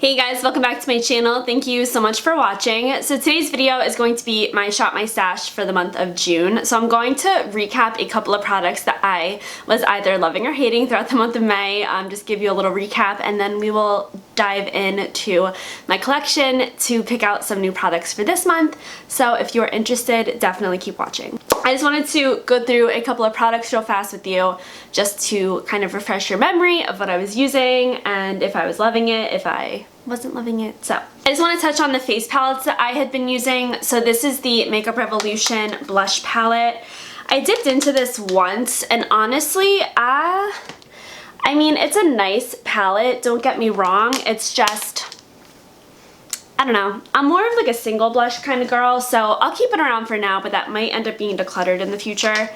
Hey guys, welcome back to my channel. Thank you so much for watching. So today's video is going to be my Shop My Stash for the month of June. So I'm going to recap a couple of products that I was either loving or hating throughout the month of May. Just give you a little recap, and then we will dive into my collection to pick out some new products for this month. So if you're interested, definitely keep watching. I just wanted to go through a couple of products real fast with you just to kind of refresh your memory of what I was using and if I was loving it, if I wasn't loving it. So I just want to touch on the face palettes that I had been using. So this is the Makeup Revolution blush palette. I dipped into this once, and honestly, I mean, it's a nice palette, don't get me wrong. It's just, I don't know. I'm more of like a single blush kind of girl, so I'll keep it around for now, but that might end up being decluttered in the future.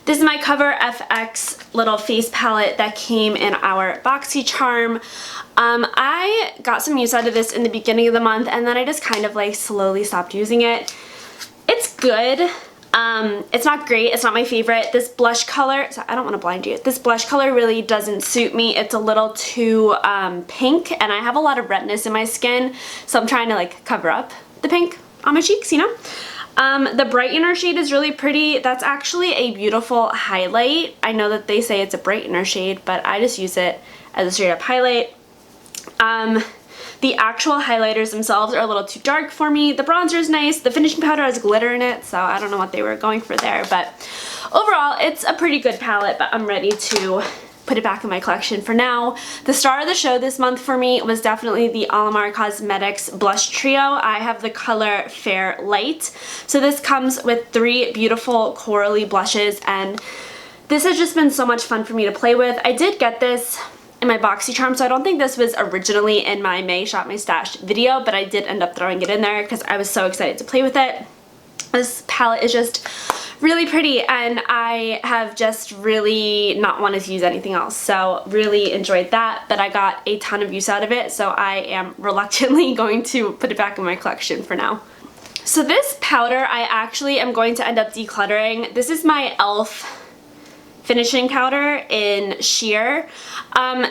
This is my Cover FX little face palette that came in our BoxyCharm. I got some use out of this in the beginning of the month, and then I just kind of like slowly stopped using it. It's good. It's not great. It's not my favorite. This blush color, so I don't want to blind you. This blush color really doesn't suit me. It's a little too pink, and I have a lot of redness in my skin, so I'm trying to like cover up the pink on my cheeks, you know? The brightener shade is really pretty. That's actually a beautiful highlight. I know that they say it's a brightener shade, but I just use it as a straight up highlight. The actual highlighters themselves are a little too dark for me. The bronzer is nice. The finishing powder has glitter in it, so I don't know what they were going for there, but overall it's a pretty good palette, but I'm ready to put it back in my collection for now. The star of the show this month for me was definitely the Alamar Cosmetics Blush Trio. I have the color Fair Light. So this comes with 3 beautiful corally blushes, and this has just been so much fun for me to play with. I did get this in my BoxyCharm, so I don't think this was originally in my May Shop My Stash video, but I did end up throwing it in there because I was so excited to play with it. This palette is just really pretty, and I have just really not wanted to use anything else, so really enjoyed that, but I got a ton of use out of it, so I am reluctantly going to put it back in my collection for now. So this powder I actually am going to end up decluttering. This is my e.l.f. finishing powder in sheer.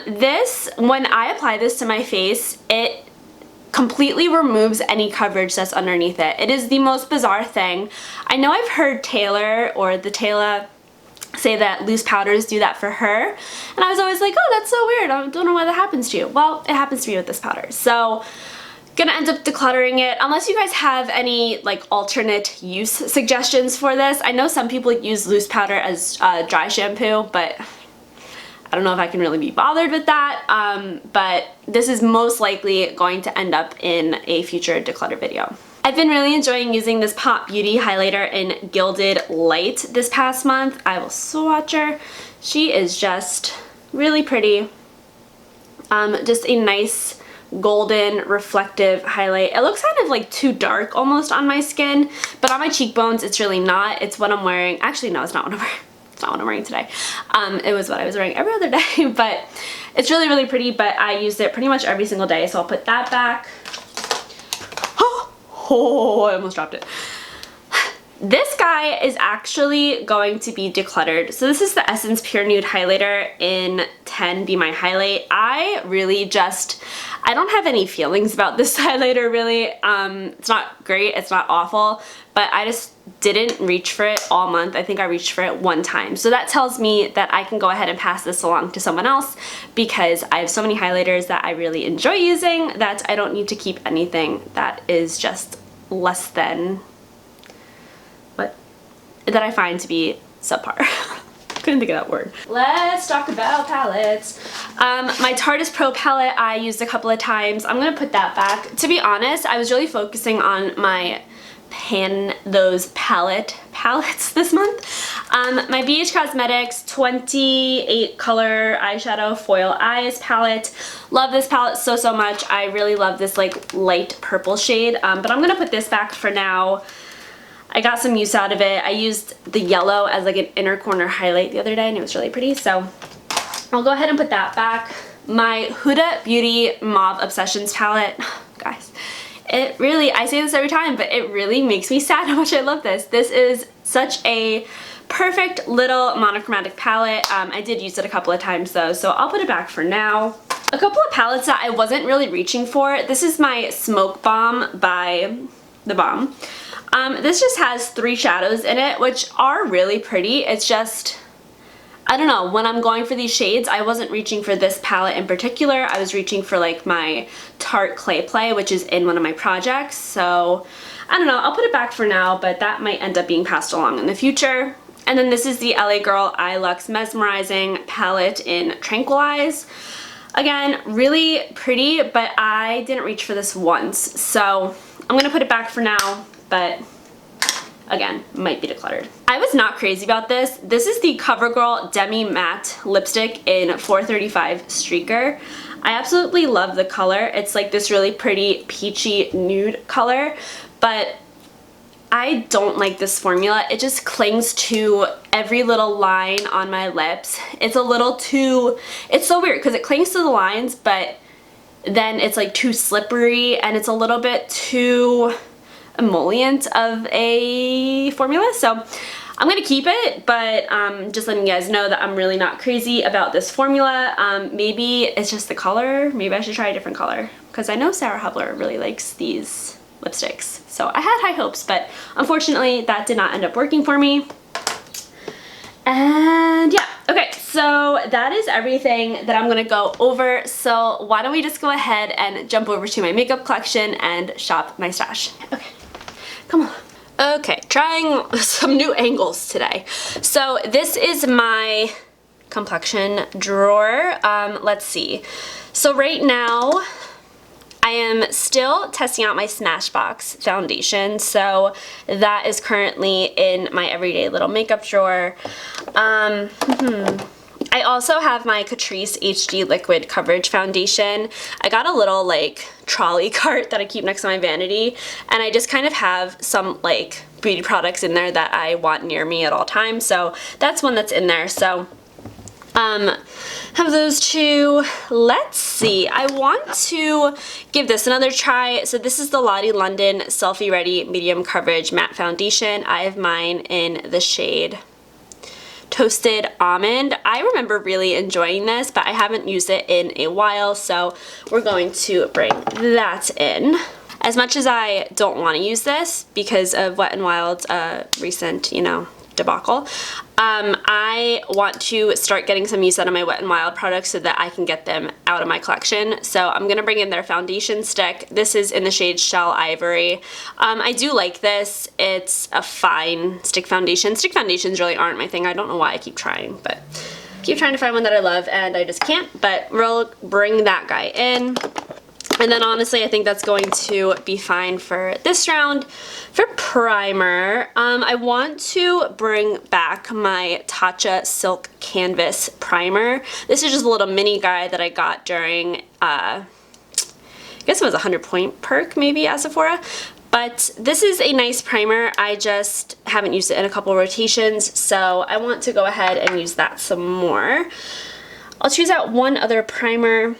This, when I apply this to my face, it completely removes any coverage that's underneath it. It is the most bizarre thing. I know I've heard Taylor or the Taylor say that loose powders do that for her, and I was always like, oh, that's so weird. I don't know why that happens to you. Well, it happens to me with this powder. So gonna end up decluttering it, unless you guys have any like alternate use suggestions for this. I know some people use loose powder as dry shampoo, but I don't know if I can really be bothered with that, but this is most likely going to end up in a future declutter video. I've been really enjoying using this Pop Beauty highlighter in Gilded Light this past month. I will swatch her. She is just really pretty. Just a nice golden reflective highlight. It looks kind of like too dark almost on my skin, but on my cheekbones it's really not. It's what I'm wearing. Actually, no, it's not what I'm wearing. It's not what I'm wearing today. It was what I was wearing every other day, but it's really, really pretty, but I used it pretty much every single day, so I'll put that back. Oh, I almost dropped it. This guy is actually going to be decluttered. So this is the Essence Pure Nude Highlighter in 10 Be My Highlight. I don't have any feelings about this highlighter really. It's not great, it's not awful, but I just didn't reach for it all month. I think I reached for it one time. So that tells me that I can go ahead and pass this along to someone else, because I have so many highlighters that I really enjoy using that I don't need to keep anything that is just less than that I find to be subpar. Couldn't think of that word. Let's talk about palettes. My Tarte Pro palette I used a couple of times. I'm gonna put that back. To be honest, I was really focusing on my those palettes this month. My BH Cosmetics 28 color eyeshadow foil eyes palette. Love this palette so much. I really love this like light purple shade, but I'm gonna put this back for now. I got some use out of it. I used the yellow as like an inner corner highlight the other day, and it was really pretty, so I'll go ahead and put that back. My Huda Beauty Mauve Obsessions palette, guys, it really, I say this every time, but it really makes me sad how much I love this. This is such a perfect little monochromatic palette. I did use it a couple of times though, so I'll put it back for now. A couple of palettes that I wasn't really reaching for. This is my Smoke Bomb by The Balm. This just has 3 shadows in it, which are really pretty. It's just, I don't know, when I'm going for these shades, I wasn't reaching for this palette in particular. I was reaching for like my Tarte Clay Play, which is in one of my projects. So I don't know, I'll put it back for now, but that might end up being passed along in the future. And then this is the LA Girl Eye Luxe Mesmerizing palette in Tranquilize. Again, really pretty, but I didn't reach for this once. So I'm gonna put it back for now, but again, might be decluttered. I was not crazy about this. This is the CoverGirl Demi Matte Lipstick in 435 Streaker. I absolutely love the color. It's like this really pretty peachy nude color, but I don't like this formula. It just clings to every little line on my lips. It's a little too, it's so weird because it clings to the lines, but then it's like too slippery and it's a little bit too emollient of a formula. So I'm gonna keep it, but just letting you guys know that I'm really not crazy about this formula. Maybe it's just the color. Maybe I should try a different color because I know Sarah Hubler really likes these lipsticks. So I had high hopes, but unfortunately that did not end up working for me. And yeah, okay, so that is everything that I'm gonna go over. So why don't we just go ahead and jump over to my makeup collection and shop my stash. Okay, come on. Okay, trying some new angles today. So this is my complexion drawer. Let's see. So right now, I am still testing out my Smashbox foundation, so that is currently in my everyday little makeup drawer. I also have my Catrice HD Liquid Coverage Foundation. I got a little like trolley cart that I keep next to my vanity, and I just kind of have some like beauty products in there that I want near me at all times, so that's one that's in there. So have those two. Let's see, I want to give this another try. So this is the Lottie London Selfie Ready Medium Coverage Matte Foundation. I have mine in the shade Toasted Almond. I remember really enjoying this, but I haven't used it in a while, so we're going to bring that in. As much as I don't want to use this because of Wet n Wild's recent, you know, debacle, I want to start getting some use out of my Wet n Wild products so that I can get them out of my collection. So I'm gonna bring in their foundation stick. This is in the shade Shell Ivory. I do like this. It's a fine stick foundation. Stick foundations really aren't my thing. I don't know why I keep trying, but I keep trying to find one that I love and I just can't. But we'll bring that guy in. And then honestly, I think that's going to be fine for this round. For primer, I want to bring back my Tatcha Silk Canvas Primer. This is just a little mini guy that I got during, I guess it was a 100-point perk maybe at Sephora. But this is a nice primer. I just haven't used it in a couple rotations, so I want to go ahead and use that some more. I'll choose out one other primer.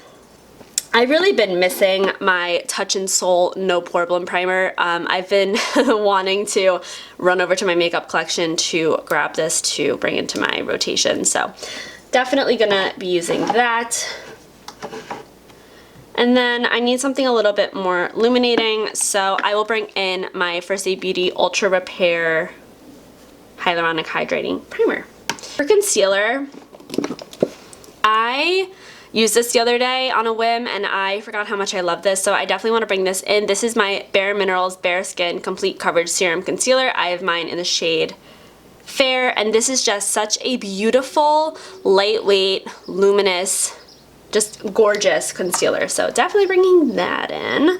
I've really been missing my Touch in Sol No Problem Primer. I've been wanting to run over to my makeup collection to grab this to bring into my rotation. So definitely gonna be using that. And then I need something a little bit more illuminating, so I will bring in my First Aid Beauty Ultra Repair Hyaluronic Hydrating Primer. For concealer, I used this the other day on a whim and I forgot how much I love this, so I definitely want to bring this in. This is my Bare Minerals Bare Skin Complete Coverage Serum Concealer. I have mine in the shade Fair, and this is just such a beautiful, lightweight, luminous, just gorgeous concealer. So definitely bringing that in.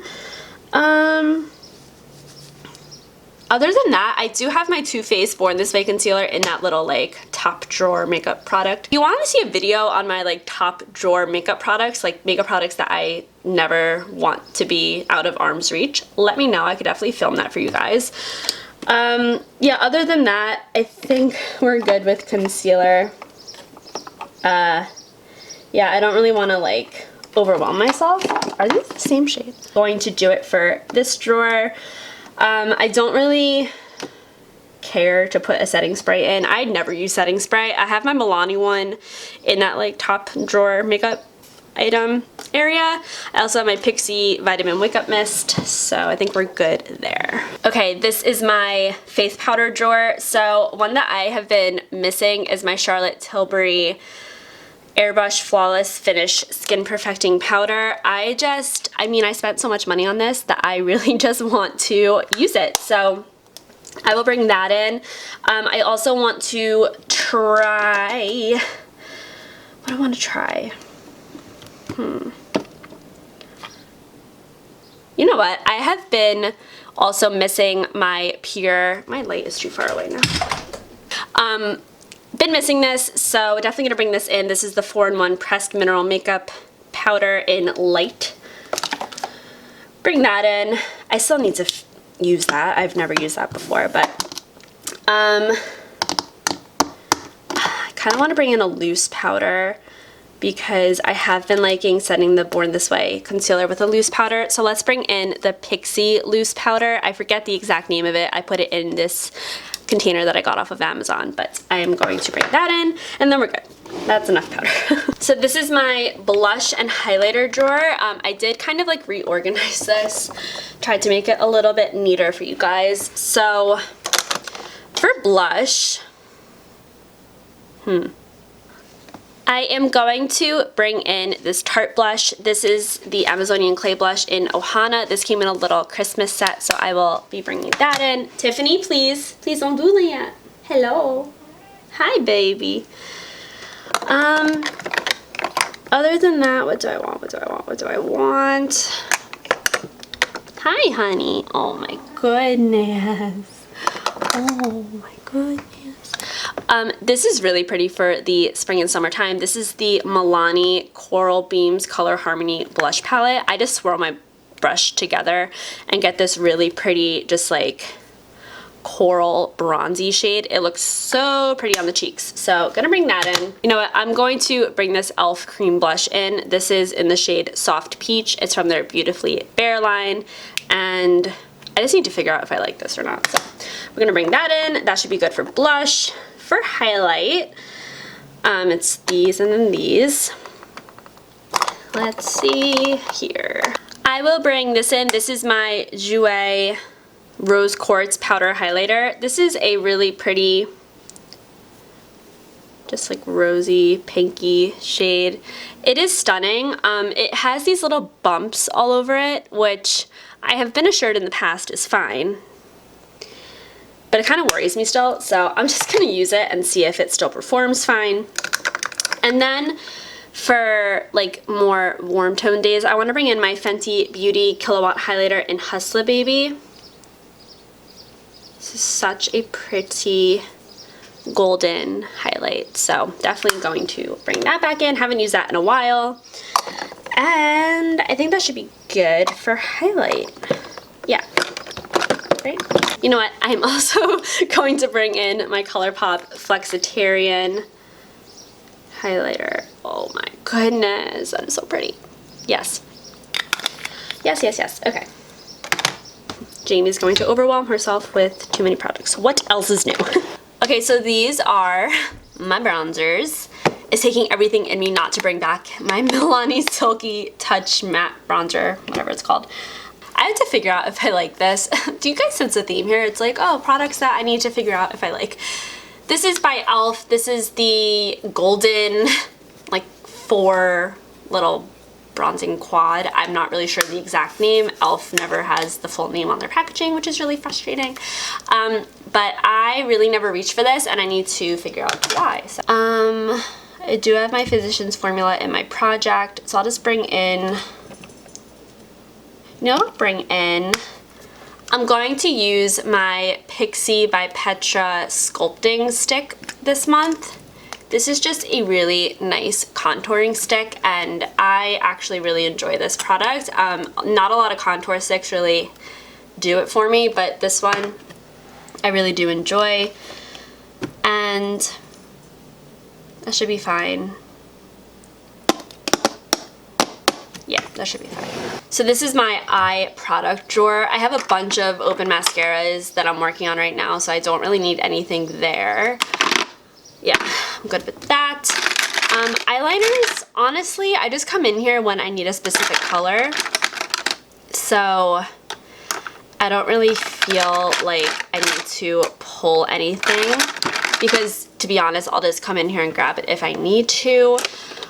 Other than that, I do have my Too Faced Born This Way concealer in that little like top drawer makeup product. If you want to see a video on my like top drawer makeup products, like makeup products that I never want to be out of arm's reach, let me know. I could definitely film that for you guys. Yeah, other than that, I think we're good with concealer. Yeah, I don't really want to like overwhelm myself. Are these the same shade? Going to do it for this drawer. I don't really care to put a setting spray in. I never use setting spray. I have my Milani one in that like top drawer makeup item. area. I also have my Pixi Vitamin Wake Up Mist, so I think we're good there. Okay, this is my face powder drawer. So one that I have been missing is my Charlotte Tilbury Airbrush Flawless Finish Skin Perfecting Powder. I mean, I spent so much money on this that I really just want to use it. So I will bring that in. I also want to try, what do I want to try? You know what? I have been also missing my my light is too far away now. Been missing this, so definitely gonna bring this in. This is the 4-in-1 Pressed Mineral Makeup Powder in Light. Bring that in. I still need to use that. I've never used that before, but I kind of want to bring in a loose powder because I have been liking setting the Born This Way concealer with a loose powder. So let's bring in the Pixi loose powder. I forget the exact name of it. I put it in this container that I got off of Amazon, but I am going to bring that in and then we're good. That's enough powder. So this is my blush and highlighter drawer. I did kind of like reorganize this, tried to make it a little bit neater for you guys. So for blush, I am going to bring in this Tarte blush. This is the Amazonian Clay blush in Ohana. This came in a little Christmas set, so I will be bringing that in. Tiffany, please. Please don't do that yet. Hello. Hi, baby. Other than that, what do I want? What do I want? What do I want? Hi, honey. Oh, my goodness. Oh, my goodness. This is really pretty for the spring and summertime. This is the Milani Coral Beams Color Harmony Blush Palette. I just swirl my brush together and get this really pretty, just like coral bronzy shade. It looks so pretty on the cheeks. So gonna bring that in. You know what? I'm going to bring this e.l.f. cream blush in. This is in the shade Soft Peach. It's from their Beautifully Bare line. And I just need to figure out if I like this or not. So we're gonna bring that in. That should be good for blush. For highlight, it's these and then these. Let's see here. I will bring this in. This is my Jouer Rose Quartz Powder Highlighter. This is a really pretty, just like rosy, pinky shade. It is stunning. It has these little bumps all over it, which I have been assured in the past is fine. But it kind of worries me still, so I'm just going to use it and see if it still performs fine. And then for like more warm tone days, I want to bring in my Fenty Beauty Kilowatt Highlighter in Hustla Baby. This is such a pretty golden highlight, so definitely going to bring that back in. Haven't used that in a while. And I think that should be good for highlight. Yeah. Right? You know what? I'm also going to bring in my ColourPop Flexitarian highlighter. Oh my goodness, that is so pretty. Yes. Yes, yes, yes. Okay. Jamie's going to overwhelm herself with too many products. What else is new? Okay, so these are my bronzers. It's taking everything in me not to bring back my Milani Silky Touch Matte Bronzer, whatever it's called. I have to figure out if I like this. Do you guys sense a theme here? It's like, oh, products that I need to figure out if I like. This is by e.l.f. This is the golden, like 4 little bronzing quad. I'm not really sure the exact name. e.l.f. never has the full name on their packaging, which is really frustrating. But I really never reach for this and I need to figure out why. So, I do have my Physicians Formula in my project, so I'll just bring in, I'm going to use my Pixi by Petra sculpting stick this month. This is just a really nice contouring stick and I actually really enjoy this product. Not a lot of contour sticks really do it for me, but this one I really do enjoy and that should be fine. Yeah, that should be fine. So this is my eye product drawer. I have a bunch of open mascaras that I'm working on right now, so I don't really need anything there. Yeah, I'm good with that. Eyeliners, honestly, I just come in here when I need a specific color. So I don't really feel like I need to pull anything because, to be honest, I'll just come in here and grab it if I need to.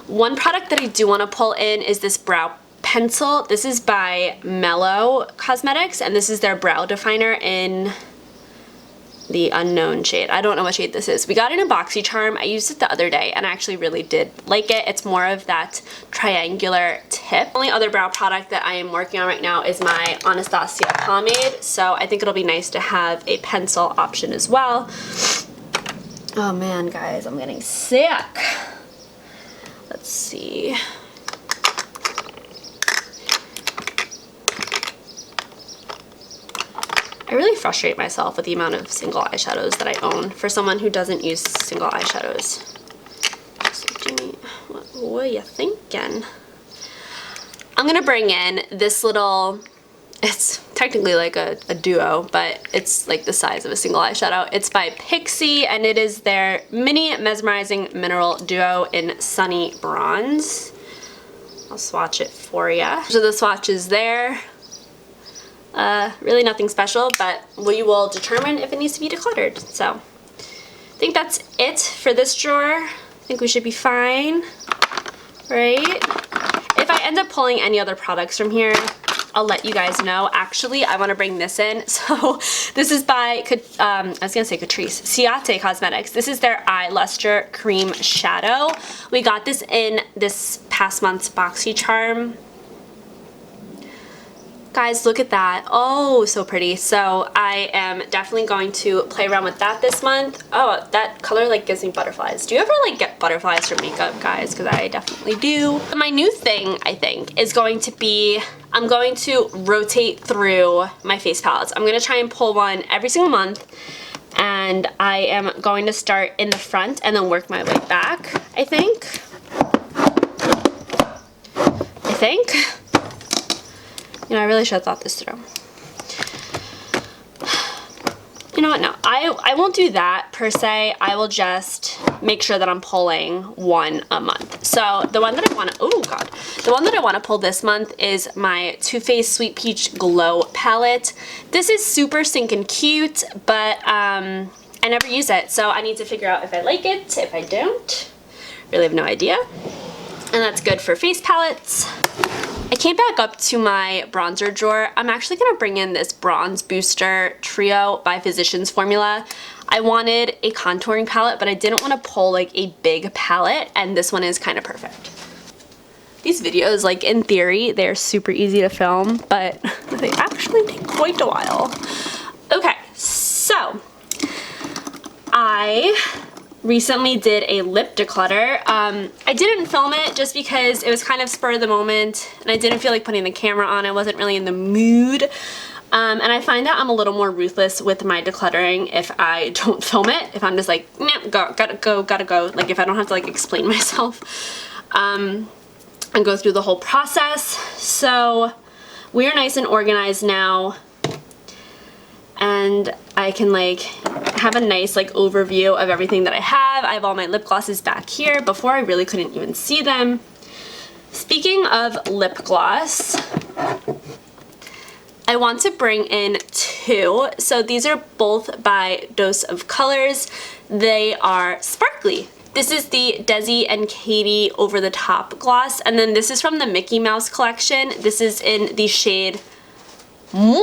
One product that I do want to pull in is this brow pencil. This is by Mellow Cosmetics, and this is their brow definer in the unknown shade. I don't know what shade this is. We got it in BoxyCharm. I used it the other day and I actually really did like it. It's more of that triangular tip. The only other brow product that I am working on right now is my Anastasia pomade, so I think it'll be nice to have a pencil option as well. Oh man, guys, I'm getting sick. Let's see. I really frustrate myself with the amount of single eyeshadows that I own for someone who doesn't use single eyeshadows. So Jimmy, what were you thinking? I'm gonna bring in this little, it's technically like a duo, but it's like the size of a single eyeshadow. It's by Pixi, and it is their Mini Mesmerizing Mineral Duo in Sunny Bronze. I'll swatch it for you. So the swatch is there. Really nothing special, but we will determine if it needs to be decluttered. So I think that's it for this drawer. I think we should be fine, right? If I end up pulling any other products from here, I'll let you guys know. Actually, I want to bring this in. So this is by, I was gonna say Catrice, Ciate Cosmetics. This is their Eye Luster Cream Shadow. We got this in this past month's BoxyCharm. Guys, look at that. Oh, so pretty. So I am definitely going to play around with that this month. Oh, that color like gives me butterflies. Do you ever like get butterflies from makeup, guys? Because I definitely do. My new thing, I think, is going to be, I'm going to rotate through my face palettes. I'm going to try and pull one every single month. And I am going to start in the front and then work my way back, I think. You know, I really should have thought this through. You know what, no, I won't do that per se. I will just make sure that I'm pulling one a month. So the one that I want to, oh god, the one that I want to pull this month is my Too Faced Sweet Peach Glow palette. This is super stinking cute, but I never use it, so I need to figure out if I like it. If I don't, really have no idea. And that's good for face palettes. I came back up to my bronzer drawer. I'm actually gonna bring in this Bronze Booster Trio by Physicians Formula. I wanted a contouring palette, but I didn't want to pull like a big palette, and this one is kind of perfect. These videos, like in theory, they're super easy to film, but they actually take quite a while. Okay, so I recently did a lip declutter. I didn't film it just because it was kind of spur of the moment and I didn't feel like putting the camera on. I wasn't really in the mood. And I find that I'm a little more ruthless with my decluttering if I don't film it. If I'm just like, nah, gotta go. Like if I don't have to like explain myself and go through the whole process. So we are nice and organized now. And I can like have a nice like overview of everything that I have. I have all my lip glosses back here. Before I really couldn't even see them. Speaking of lip gloss, I want to bring in two. So these are both by Dose of Colors. They are sparkly. This is the Desi and Katie Over the Top gloss, and then this is from the Mickey Mouse collection. This is in the shade Moi.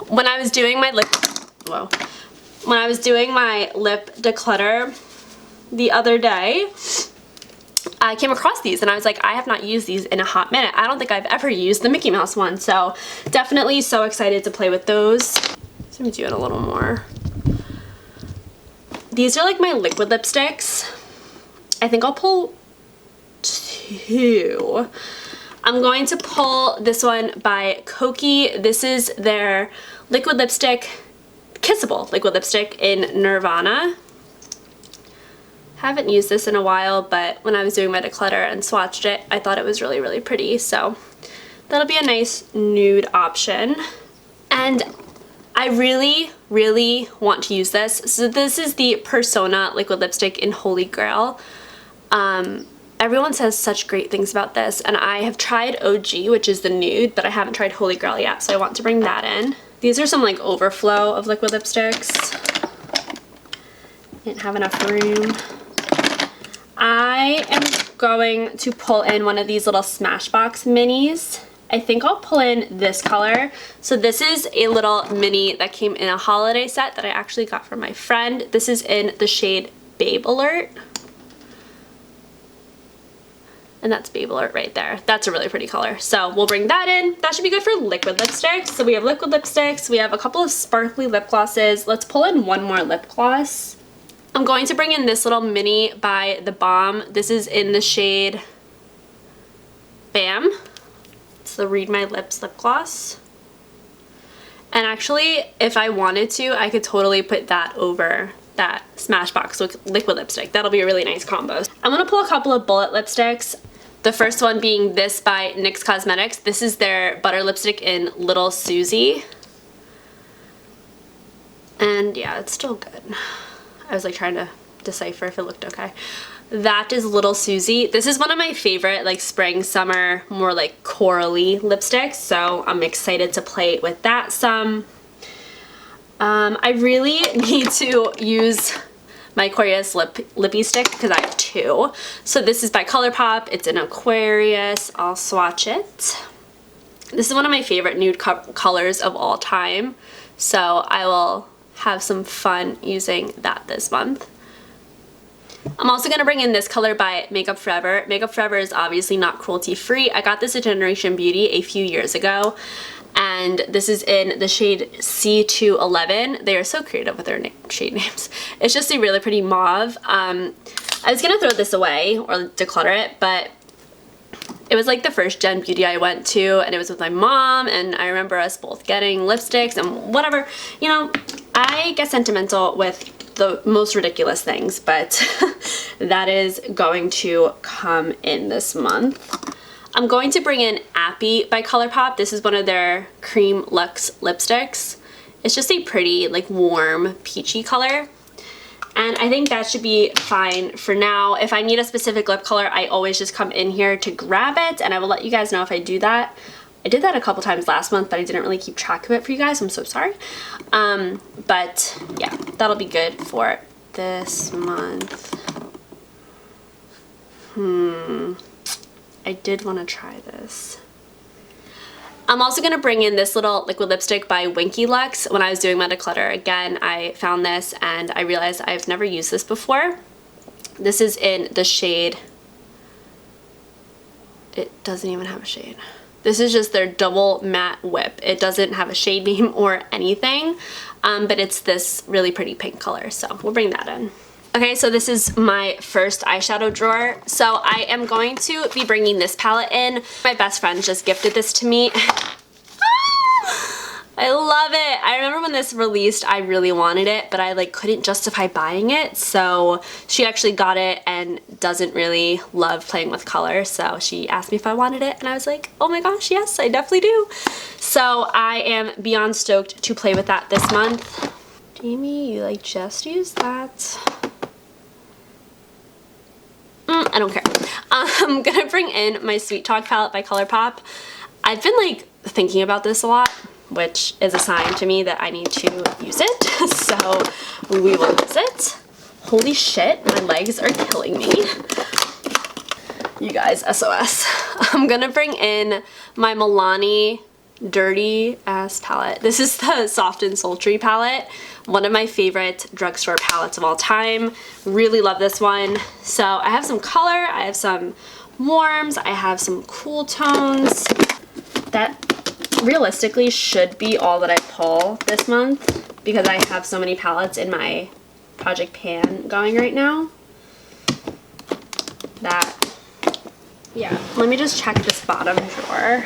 When I was doing my lip declutter the other day, I came across these and I was like, I have not used these in a hot minute. I don't think I've ever used the Mickey Mouse one, so definitely so excited to play with those. So let me do it a little more. These are like my liquid lipsticks. I think I'll pull two. I'm going to pull this one by Koki. This is their liquid lipstick, kissable liquid lipstick in Nirvana. Haven't used this in a while, but when I was doing my declutter and swatched it, I thought it was really, really pretty. So that'll be a nice nude option. And I really, really want to use this. So this is the Persona liquid lipstick in Holy Grail. Everyone says such great things about this, and I have tried OG, which is the nude, but I haven't tried Holy Grail yet, so I want to bring that in. These are some like overflow of liquid lipsticks. Didn't have enough room. I am going to pull in one of these little Smashbox minis. I think I'll pull in this color. So this is a little mini that came in a holiday set that I actually got from my friend. This is in the shade Babe Alert. And that's Babe Alert right there. That's a really pretty color. So we'll bring that in. That should be good for liquid lipsticks. So we have liquid lipsticks. We have a couple of sparkly lip glosses. Let's pull in one more lip gloss. I'm going to bring in this little mini by The Balm. This is in the shade Bam. It's the Read My Lips lip gloss. And actually, if I wanted to, I could totally put that over that Smashbox liquid lipstick. That'll be a really nice combo. I'm gonna pull a couple of bullet lipsticks. The first one being this by NYX Cosmetics. This is their butter lipstick in Little Susie. And yeah, it's still good. I was like trying to decipher if it looked okay. That is Little Susie. This is one of my favorite like spring, summer, more like corally lipsticks. So I'm excited to play with that some. I really need to use my Aquarius lippy stick because I have two. So this is by ColourPop. It's an Aquarius. I'll swatch it. This is one of my favorite nude colors of all time. So I will have some fun using that this month. I'm also going to bring in this color by Makeup Forever. Makeup Forever is obviously not cruelty free. I got this at Generation Beauty a few years ago. And this is in the shade C211. They are so creative with their shade names. It's just a really pretty mauve. I was gonna throw this away or declutter it, but it was like the first Gen Beauty I went to, and it was with my mom, and I remember us both getting lipsticks and whatever. You know, I get sentimental with the most ridiculous things, but that is going to come in this month. I'm going to bring in Appy by ColourPop. This is one of their Cream Luxe lipsticks. It's just a pretty, like, warm, peachy color. And I think that should be fine for now. If I need a specific lip color, I always just come in here to grab it, and I will let you guys know if I do that. I did that a couple times last month, but I didn't really keep track of it for you guys. I'm so sorry. But, yeah, that'll be good for this month. I did want to try this. I'm also going to bring in this little liquid lipstick by Winky Lux. When I was doing my declutter, again, I found this and I realized I've never used this before. This is in the shade, it doesn't even have a shade. This is just their Double Matte Whip. It doesn't have a shade name or anything, but it's this really pretty pink color, so we'll bring that in. Okay, so this is my first eyeshadow drawer. So I am going to be bringing this palette in. My best friend just gifted this to me. I love it. I remember when this released, I really wanted it, but I like couldn't justify buying it. So she actually got it and doesn't really love playing with color. So she asked me if I wanted it, and I was like, oh my gosh, yes, I definitely do. So I am beyond stoked to play with that this month. Jamie, you like just use that. I don't care. I'm gonna bring in my Sweet Talk palette by ColourPop. I've been like thinking about this a lot, which is a sign to me that I need to use it. So we will use it. Holy shit, my legs are killing me. You guys, SOS. I'm gonna bring in my Milani Dirty Ass palette. This is the Soft and Sultry palette. One of my favorite drugstore palettes of all time. Really love this one. So I have some color, I have some warms, I have some cool tones. That realistically should be all that I pull this month because I have so many palettes in my Project Pan going right now. That, yeah. Let me just check this bottom drawer.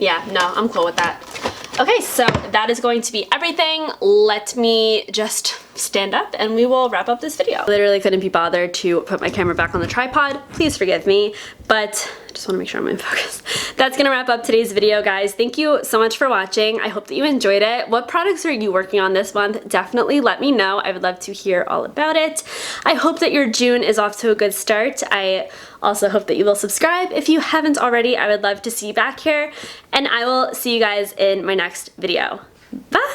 Yeah, no, I'm cool with that. Okay, so that is going to be everything. Let me just stand up and we will wrap up this video. I literally couldn't be bothered to put my camera back on the tripod. Please forgive me, but I just want to make sure I'm in focus. That's gonna wrap up today's video, guys. Thank you so much for watching. I hope that you enjoyed it. What products are you working on this month? Definitely let me know. I would love to hear all about it. I hope that your June is off to a good start. I also hope that you will subscribe if you haven't already. I would love to see you back here, and I will see you guys in my next video. Bye!